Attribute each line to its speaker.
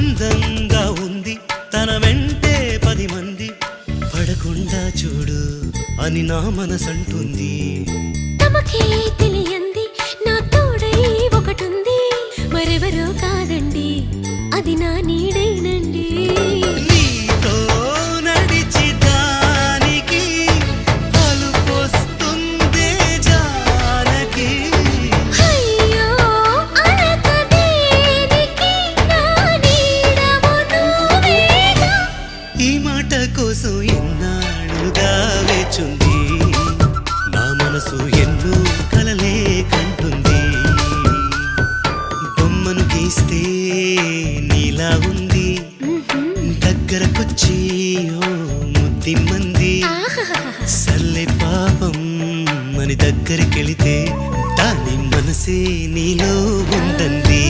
Speaker 1: అందంగా ఉంది తన వెంటే 10 మంది పడకుండా చూడు అని నా మనసంటుంది.
Speaker 2: తమకే తెలియంది నా తోడై ఒకటుంది, మరెవరో కాదండి అది నా నీడైనండి.
Speaker 1: నీతో నడిచి దానికి అలుపొస్తుందే జానకి.
Speaker 2: అయ్యో అనక దేనికి నా నీడవు నువ్వేగా.
Speaker 1: ఈ మాట కోసం ఎన్నాళ్ళుగా వేచుంది నా మనసు ఎన్నో కలలే కంటుంది. బొమ్మను గీస్తే నీలా ఉంది దగ్గరకొచ్చి ఓ ముద్దిమ్మంది. సల్లే పాపం అని దగ్గరికెళితే దాని మనసే నీలో ఉందంది.